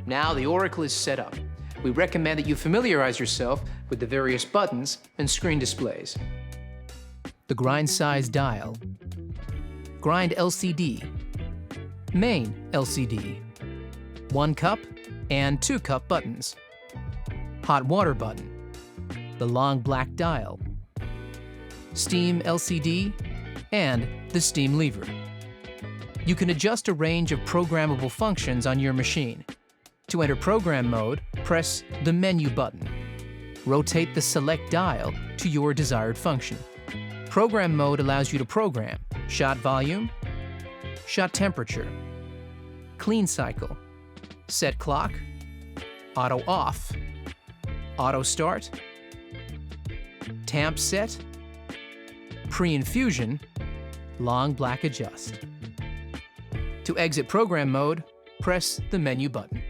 Now the Oracle is set up. We recommend that you familiarize yourself with the various buttons and screen displays. The grind size dial, grind LCD, main LCD, 1 cup and 2 cup buttons, hot water button, the long black dial, steam LCD, and the steam lever. You can adjust a range of programmable functions on your machine. To enter program mode, press the menu button. Rotate the select dial to your desired function. Program mode allows you to program shot volume, shot temperature, clean cycle, set clock, auto off, auto start, tamp set, pre-infusion, long black adjust. To exit program mode, press the menu button.